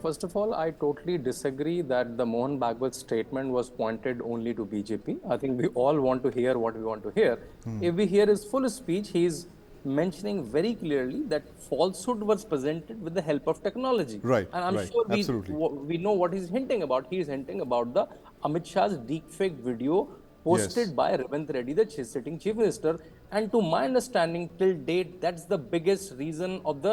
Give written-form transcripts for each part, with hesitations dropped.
first of all, I totally disagree that the Mohan Bhagwat statement was pointed only to BJP. I think we all want to hear what we want to hear. If we hear his full speech, he's mentioning very clearly that falsehood was presented with the help of technology. Right, And I'm right, sure absolutely. we know what he's hinting about. He's hinting about the Amit Shah's deepfake video posted Yes. by Ravindra Reddy, the sitting chief minister. And to my understanding, till date, that's the biggest reason of the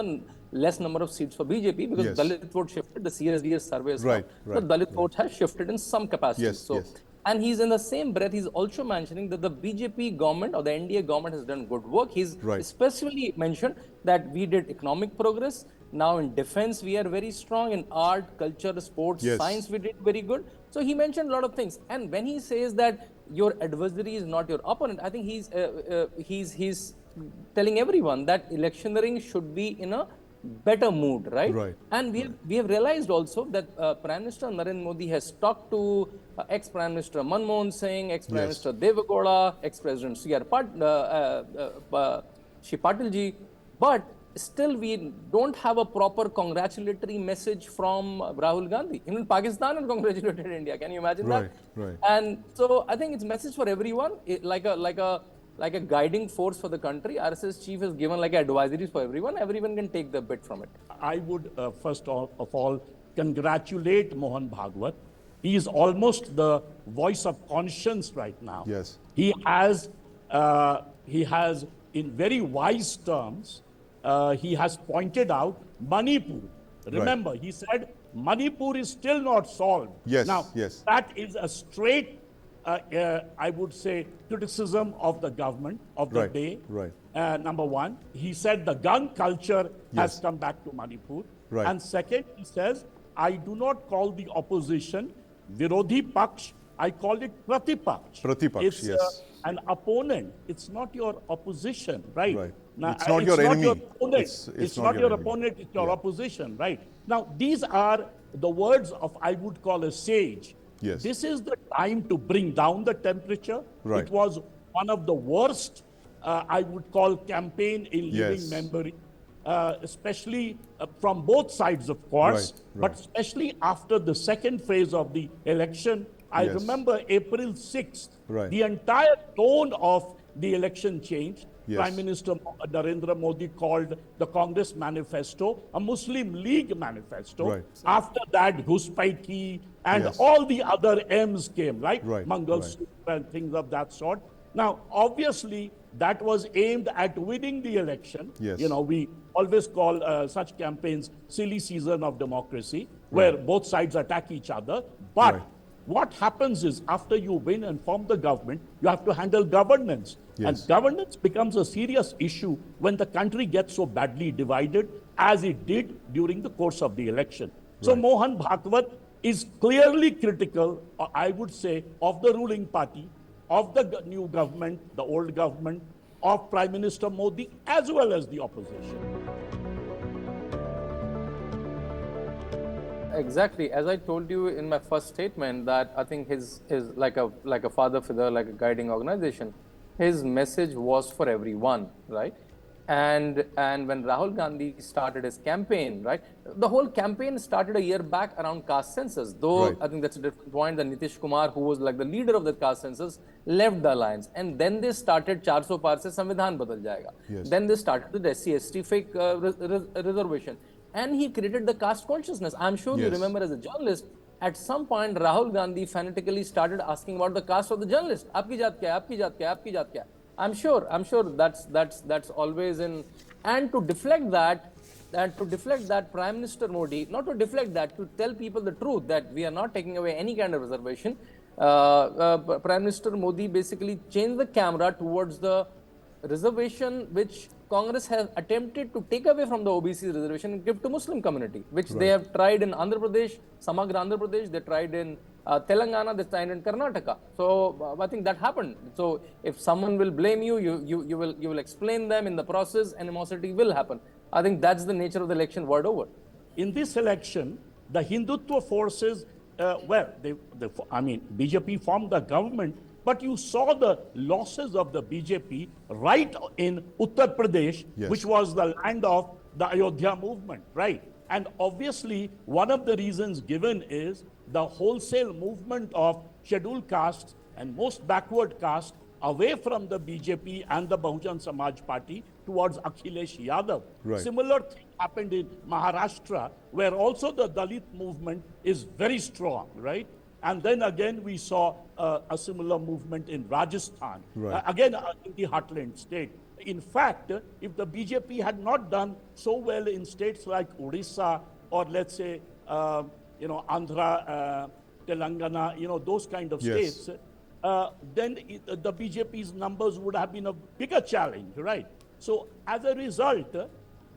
less number of seats for BJP, because Yes. Dalit vote shifted. The CSDS survey has Right, come. right, The Dalit right. vote has shifted in some capacity. Yes, yes. And he's in the same breath, he's also mentioning that the BJP government or the NDA government has done good work. He's Right. specifically mentioned that we did economic progress. Now in defense, we are very strong. In art, culture, sports, Yes. science, we did very good. So he mentioned a lot of things. And when he says that your adversary is not your opponent, I think he's telling everyone that electioneering should be in a better mood, right? Right. And we have realized also that Prime Minister Narendra Modi has talked to ex-Prime Minister Manmohan Singh, ex-Prime Yes. Minister Devegoda, ex-President Shri Patil ji, but still we don't have a proper congratulatory message from Rahul Gandhi. Even Pakistan has congratulated India. Can you imagine Right, that? right. And so I think it's a message for everyone, like a guiding force for the country. RSS chief has given like advisories for everyone. Everyone can take the bit from it. I would first of all congratulate Mohan Bhagwat. He is almost the voice of conscience right now. Yes. He has in very wise terms, he has pointed out Manipur. Remember, he said Manipur is still not solved. Yes, Now, yes. that is a straight, I would say, criticism of the government of the Right, day. right. Number one, he said the gun culture has Yes. come back to Manipur. Right. And second, he says, I do not call the opposition Virodhi Paksh, I call it Pratipaksh. Pratipaksh, It's yes. an opponent. It's not your opposition, right? Right. Now, It's not your enemy. opponent. It's not your enemy. opponent, it's your Yeah. opposition, right? Now, these are the words of, I would call, a sage. Yes. This is the time to bring down the temperature. Right. It was one of the worst, I would call, campaign in living Yes. memory, especially from both sides, of course, Right, but right. especially after the second phase of the election. I Yes. remember April 6th, Right. the entire tone of the election changed. Yes. Prime Minister Narendra Modi called the Congress manifesto a Muslim League manifesto. Right. After that, Ghuspaiti and Yes. all the other M's came, right? Right, Mangal right. Sutra and things of that sort. Now, obviously, that was aimed at winning the election. Yes. You know, we always call such campaigns silly season of democracy, where Right. both sides attack each other. But Right. what happens is, after you win and form the government, you have to handle governance. Yes. And governance becomes a serious issue when the country gets so badly divided as it did during the course of the election. So Right. Mohan Bhagwat is clearly critical, I would say, of the ruling party, of the new government, the old government, of Prime Minister Modi, as well as the opposition. Exactly. As I told you in my first statement, that I think his like a father figure, like a guiding organization. His message was for everyone, right? And when Rahul Gandhi started his campaign, right, the whole campaign started a year back around caste census. Though Right. I think that's a different point. That Nitish Kumar, who was like the leader of the caste census, left the alliance, and then they started 400 par se Samvidhan badal jayega. Yes. Then they started with SC/ST fake reservation. And he created the caste consciousness. I'm sure you Yes. remember as a journalist, at some point Rahul Gandhi fanatically started asking about the caste of the journalist. Aapki jaat kya hai? Aapki jaat kya hai? Aapki jaat kya hai? I'm sure that's always in. And to deflect that, Prime Minister Modi, not to deflect that, to tell people the truth that we are not taking away any kind of reservation. Prime Minister Modi basically changed the camera towards the reservation which Congress has attempted to take away from the OBC reservation and give to Muslim community, which they have tried in Andhra Pradesh, Samagra Andhra Pradesh, they tried in Telangana, they tried in Karnataka. So I think that happened. So if someone will blame you, you will explain them in the process, animosity will happen. I think that's the nature of the election word over. In this election, the Hindutva forces, BJP formed the government, but you saw the losses of the BJP right in Uttar Pradesh, Yes. which was the land of the Ayodhya movement, right? And obviously, one of the reasons given is the wholesale movement of scheduled castes and most backward castes away from the BJP and the Bahujan Samaj Party towards Akhilesh Yadav. Right. Similar thing happened in Maharashtra, where also the Dalit movement is very strong, right? And then again, we saw a similar movement in Rajasthan, Right. again in the heartland state. In fact, if the BJP had not done so well in states like Odisha or let's say, Andhra, Telangana, those kind of Yes. states, then the BJP's numbers would have been a bigger challenge, right? So as a result,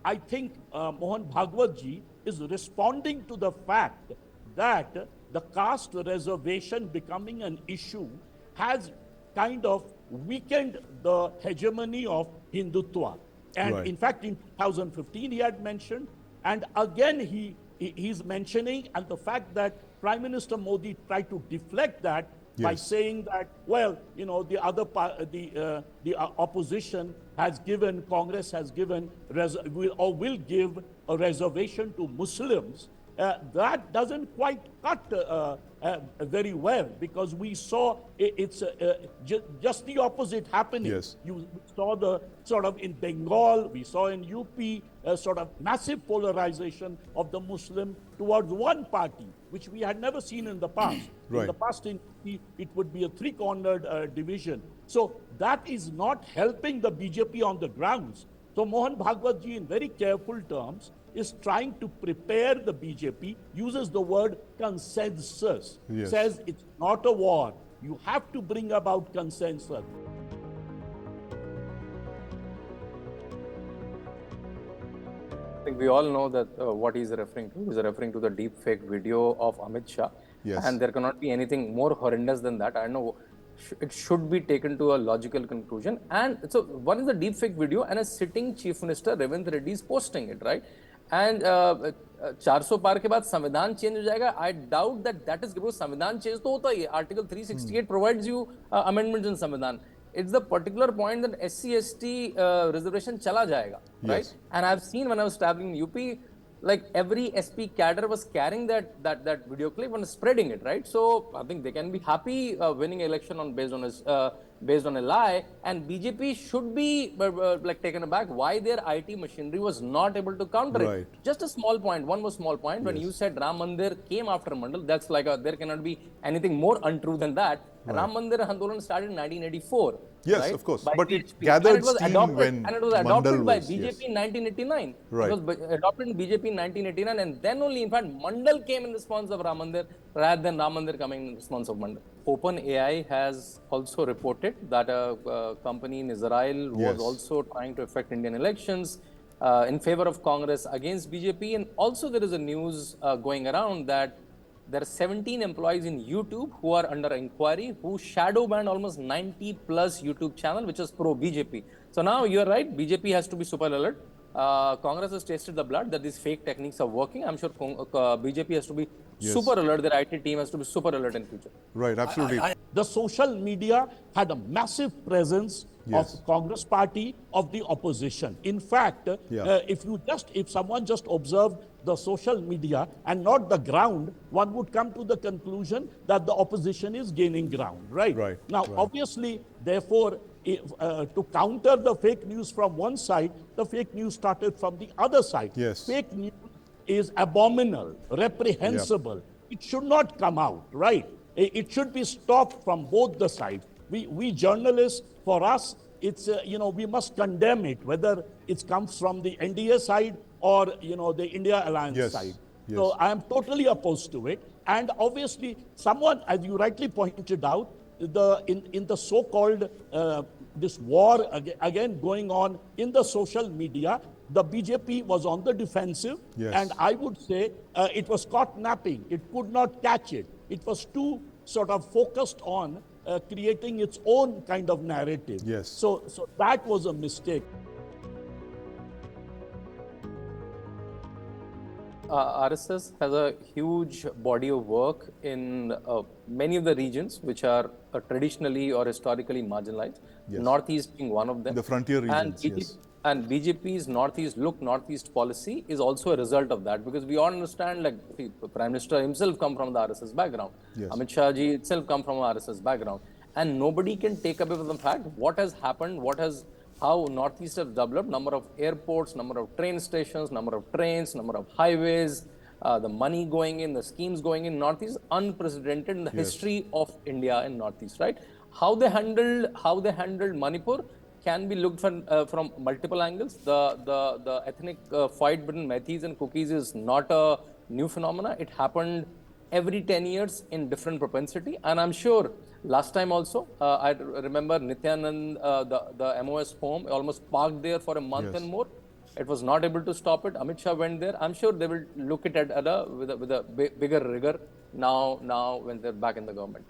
I think Mohan Bhagwat ji is responding to the fact that the caste reservation becoming an issue has kind of weakened the hegemony of Hindutva. And Right. in fact, in 2015, he had mentioned, and again he's mentioning, and the fact that Prime Minister Modi tried to deflect that by Yes. saying that, well, the other the opposition has given, Congress has given, will give a reservation to Muslims. That doesn't quite cut very well, because we saw it's just the opposite happening. Yes. You saw the sort of in Bengal, we saw in UP, sort of massive polarization of the Muslim towards one party, which we had never seen in the past. Right. In the past, it would be a three-cornered division. So that is not helping the BJP on the grounds. So Mohan Bhagwat ji, in very careful terms, is trying to prepare the BJP, uses the word consensus, Yes. says it's not a war. You have to bring about consensus. I think we all know that what he's referring to. He's referring to the deepfake video of Amit Shah. Yes. And there cannot be anything more horrendous than that. I know it should be taken to a logical conclusion. And so one is the deepfake video, and a sitting Chief Minister, Revant Reddy, is posting it, right? And 400 पार के बाद संविधान change हो जाएगा. I doubt that is because संविधान change तो होता ही है. Article 368 provides you amendments in संविधान. It's the particular point that SC/ST reservation chala jayega, right? Yes. And I've seen when I was traveling in UP, like every SP cadre was carrying that video clip and spreading it, right? So I think they can be happy winning election based on a lie, and BJP should be like taken aback why their IT machinery was not able to counter Right. it. Just a small point, one more small point. When you said Ram Mandir came after Mandal, that's like there cannot be anything more untrue than that. Ram Mandir Andolan started in 1984. Yes, right? of course. By But it BHP. gathered And it was steam adopted, when and it was adopted Mandal by was, BJP yes. in 1989. Right. It was adopted in BJP in 1989, and then only, in fact, Mandal came in response of Ram Mandir rather than Ram Mandir coming in response of Mandal. OpenAI has also reported that a company in Israel was Yes. also trying to affect Indian elections in favor of Congress against BJP. And also there is a news going around that there are 17 employees in YouTube who are under inquiry, who shadow banned almost 90 plus YouTube channel, which is pro BJP. So now you're right, BJP has to be super alert. Congress has tasted the blood that these fake techniques are working. I'm sure BJP has to be super alert. Their IT team has to be super alert in future. Right, absolutely. The social media had a massive presence Yes. of Congress party, of the opposition. In fact, Yeah. if someone just observed the social media and not the ground, one would come to the conclusion that the opposition is gaining ground, right? Right, Now, right. obviously, therefore, to counter the fake news from one side, the fake news started from the other side. Yes. Fake news is abominable, reprehensible. It should not come out, right? It should be stopped from both the sides. We journalists, for us, it's, we must condemn it, whether it comes from the NDA side or, the India Alliance Yes, side. yes. So I am totally opposed to it. And obviously, someone, as you rightly pointed out, in the so-called this war again going on in the social media, the BJP was on the defensive, Yes. and I would say it was caught napping. It could not catch it. It was too sort of focused on creating its own kind of narrative. Yes. So that was a mistake. RSS has a huge body of work in many of the regions which are traditionally or historically marginalized. Yes. Northeast being one of them. The frontier regions, yes. And BJP's Northeast policy is also a result of that, because we all understand, like, the Prime Minister himself come from the RSS background. Yes. Amit Shah ji itself come from an RSS background. And nobody can take away from the fact what has happened, how Northeast has developed, number of airports, number of train stations, number of trains, number of highways, the money going in, the schemes going in Northeast, unprecedented in the history of India in Northeast, right? How they handled Manipur can be looked from multiple angles. The ethnic fight between Meithis and Cookies is not a new phenomena. It happened every 10 years in different propensity. And I'm sure last time also, I remember Nityanand, the MOS home, almost parked there for a month and more. It was not able to stop it. Amit Shah went there. I'm sure they will look at it with a bigger rigor now when they're back in the government.